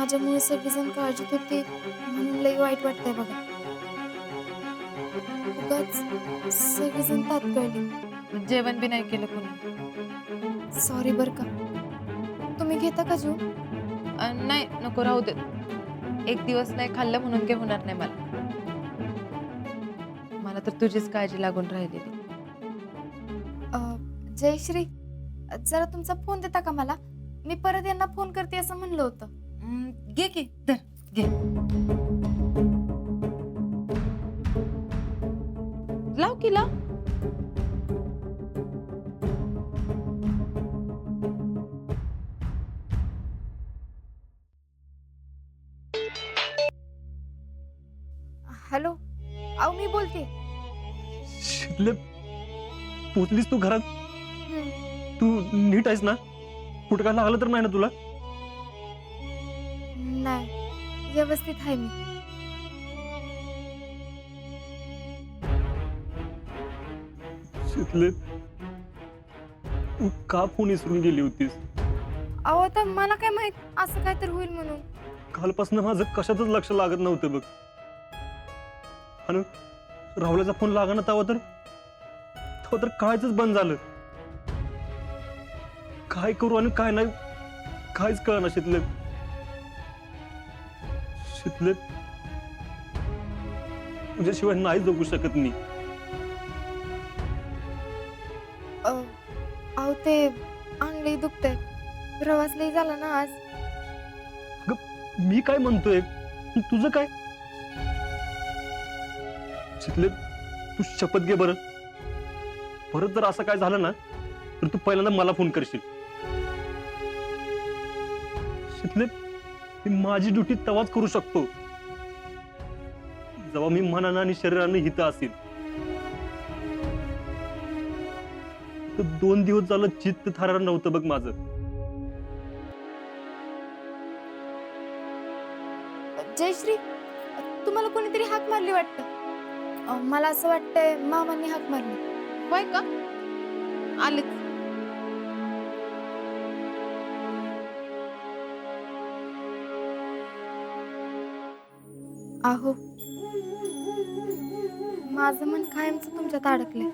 माझ्यामुळे सगळेजण काळजीत होते म्हणून लई वाईट वाटतंय बघा. उगाच सगळेजण तात्कळले. जेवण बी नाही केलं कोणी. सॉरी बरं का. तुम्ही घेता का जीव? नाही नको राहू दे. एक दिवस नाही खाल्लं म्हणून काही होणार नाही मला. मला तर तुझीच काळजी लागून राहिलेली. जयश्री, जरा तुमचा फोन देता का मला? मी परत यांना फोन करते असं म्हणलं होतं. घे की धर घे. लाव की लाव. हॅलो, अहो मी बोलते. शितले, पोचलीस तू घरात? तू नीट आहेस ना? कुठं काय लागलं तर नाही ना तुला? नाही, व्यवस्थित आहे मी. शितले, तू का फोन विसरून गेली होतीस? अहो आता मला काय माहित असं काय तर होईल म्हणून. कालपासून माझं कशातच लक्ष लागत नव्हतं बघ. आणि राहुल्याचा फोन लागना तेव्हा तर कळायचंच बंद झालं. काय करू आणि काय नाही काहीच कळना. शितले, शितले, तुझ्याशिवाय नाही जगू शकत मी. अहो ते अंग लई दुखतंय. प्रवास लई झाला ना आज. मी काय म्हणतोय, तुझं काय? शितले, तू शपथ घे बरं. परत जर असं काय झालं ना तर तू पहिल्यांदा मला फोन करशील. शितले, मी माझी ड्युटी तेव्हाच करू शकतो जेव्हा मी मनानं आणि शरीरानं हित असेल. तर 2 दिवस झालं चित्त थारार नव्हतं बघ माझं. जयश्री, तुम्हाला कोणीतरी हाक मारली वाटतं. मला असं वाटतंय मामांनी हाक मारली. होय का? आलेच. अहो, माझं मन कायमचं तुमच्यात अडकलंय.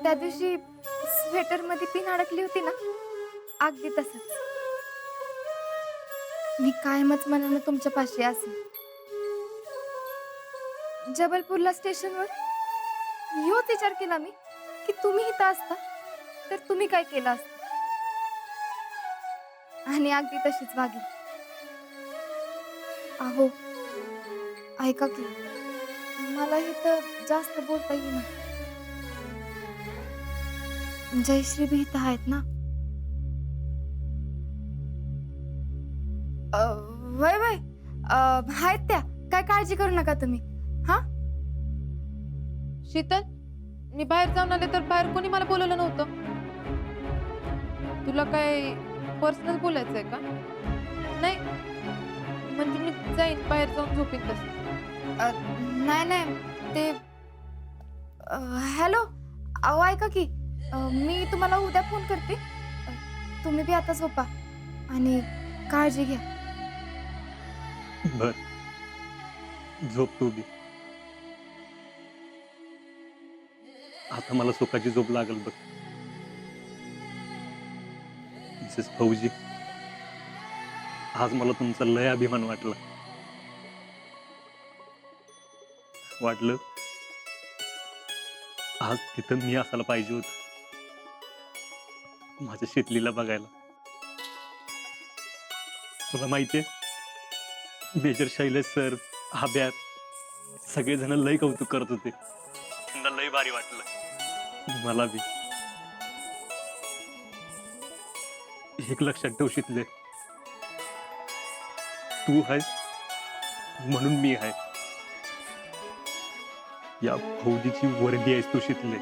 त्या दिवशी स्वेटर मध्ये पिन अडकली होती ना, अगदी तसंच. मी कायमच मनानं तुमच्या पाशी असेल. जबलपूरला स्टेशनवर ह्योच विचार केला मी की तुम्ही इथं असता तर तुम्ही काय केलं असतं, आणि अगदी तशीच वागली. अहो ऐका की, मला इथं जास्त बोलता येईना. जयश्री बी इथं आहेत ना? वय वय आहेत त्या. काय काळजी करू नका तुम्ही. हा, शीतल, मी बाहेर जाऊन आले तर बाहेर कोणी मला बोलवलं नव्हतं. तुला काय पर्सनल बोलायचंय का? नाही म्हणजे मी जाईन बाहेर जाऊन झोपेन तस. नाही नाही ते हॅलो, अहो ऐका की, मी तुम्हाला उद्या फोन करते. तुम्ही बी आता झोपा आणि काळजी घ्या. बर, झोप तू बी. आता मला सुखाची झोप लागल बघ. मिसेस फौजी, आज मला तुमचा लय अभिमान वाटलं आज तिथं मी असायला पाहिजे होत माझ्या शीतलीला बघायला. तुला माहितीये, मेजर शैलेश सर, आब्यात सगळेजण लय कौतुक करत होते. त्यांना लय भारी वाटलं. मला बी. एक लक्षात ठेव शितले, तू आहेस म्हणून मी आहे. या फौजीची वर्दी आहेस तू शितले.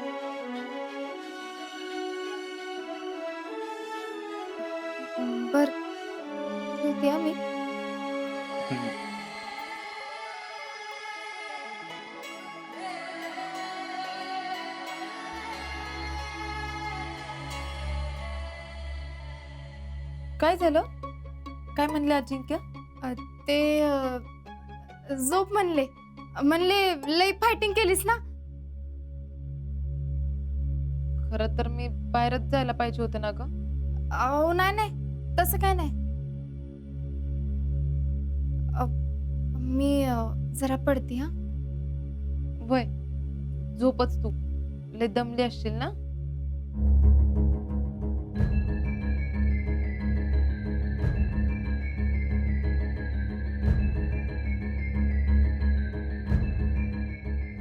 बर, ठेवते आम्ही. काय काय झालं? काय म्हणले अजिंक्य? ते झोप म्हणले लई फायटिंग केलीस ना. खरं तर मी बाहेरच जायला पाहिजे होतं ना ग. अहो नाही नाही तसं काय नाही. मी जरा पडते हा. वय झोपच तू, लय दमली असशील ना.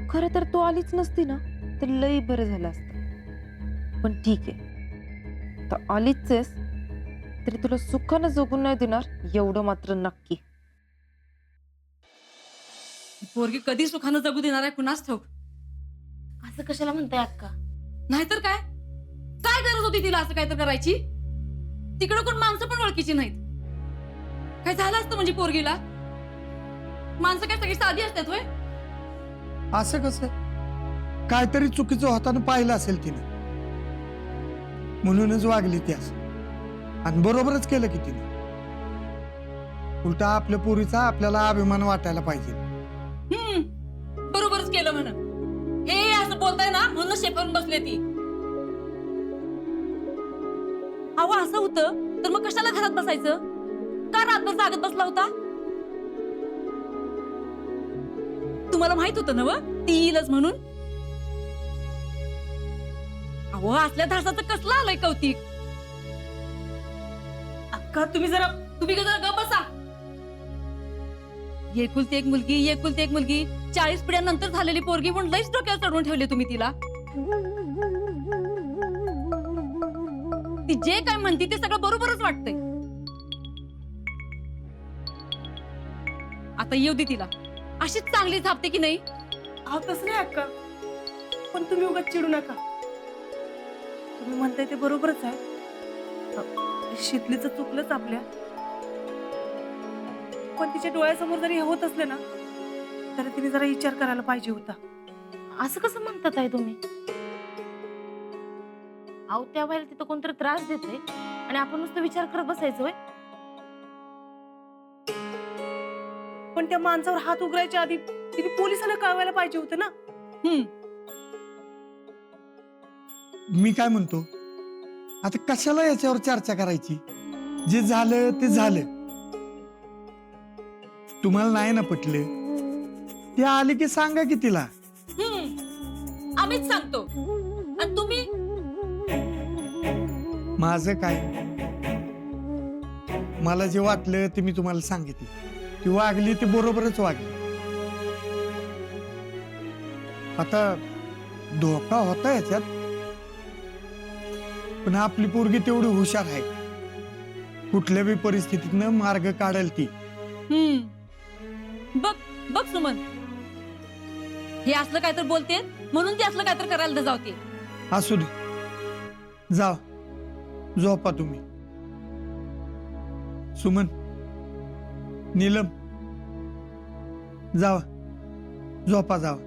खरं तर तू आलीच नसती ना तर लई बरं झालं असतं. पण ठीक आहे, तर आलीच आहेस तरी तुला सुखानं जगून नाही देणार एवढं मात्र नक्की. पोरगी कधी सुखानं जगू देणार आहे कुणास ठाऊक. असं कशाला म्हणताय अक्का? नाहीतर काय काय गरज होती तिला असं काय तर करायची. तिकडं कोण माणसं पण ओळखीची नाहीत. काय झालं असतं म्हणजे पोरगीला? माणसं काय सगळी साधी असतात होय? असं कसं? काहीतरी चुकीचं होताना पाहिलं असेल तिने, म्हणूनच वागली ती असं. आणि बरोबरच केलं की तिने. उलटा आपल्या पोरीचा आपल्याला अभिमान वाटायला पाहिजे. बरोबरच केलं म्हणून हे असं बोलताय ना म्हणून शेफारून बसले ती. अहो असं होतं तर मग कशाला घरात बसायचं? का रातभर जागत बसला होता? तुम्हाला माहित होतं ना व ती येईलच म्हणून. अहो असल्या धासाचं कसलं आलंय कौतिक. अक्का तुम्ही जरा गप बसा. एकुलती एक मुलगी 40 पिढ्यानंतर झालेली पोरगी म्हणून लईच डोक्यावर चढवून ठेवले तुम्ही तिला. ती जे काय म्हणते ते सगळं बरोबरच वाटतंय. आता येऊ दे तिला. अशीच चांगली झापते की नाही? अहो तसं नाही अक्का, पण तुम्ही उगाच चिडू नका. तुम्ही म्हणताय ते बरोबरच आहे. शितलीचं चुकलंच आपल्या. पण तिच्या डोळ्यासमोर जरी हे होत असले ना तरी तिने जरा विचार करायला पाहिजे होता. असं कसं म्हणतात आहे तुम्ही? अहो त्या बाहेर तिथं कोणतरी त्रास देते आणि आपण नुसतं विचार करत बसायचं होय? पण त्या माणसावर हात उघडायच्या आधी तिने पोलिसांना कळवायला पाहिजे होतं ना. मी काय म्हणतो, आता कशाला याच्यावर चर्चा करायची? जे झालं ते झालं. तुम्हाला नाही ना पटले ते आले की सांगा की तिला. आम्हीच सांगतो आणि तुम्ही माझं काय, मला जे वाटलं ते मी तुम्हाला सांगितलं. ती वागली ते बरोबरच वागली. आता धोका होता याच्यात, पण आपली पोरगी तेवढी हुशार आहे. कुठल्या बी परिस्थितीतनं मार्ग काढेल ती. बघ बघ सुमन, हे असलं काय तर बोलते म्हणून ते असलं काय तर करायला जावते. असू दे, जा झोपा तुम्ही. सुमन, नीलम, जावा झोपा जावा.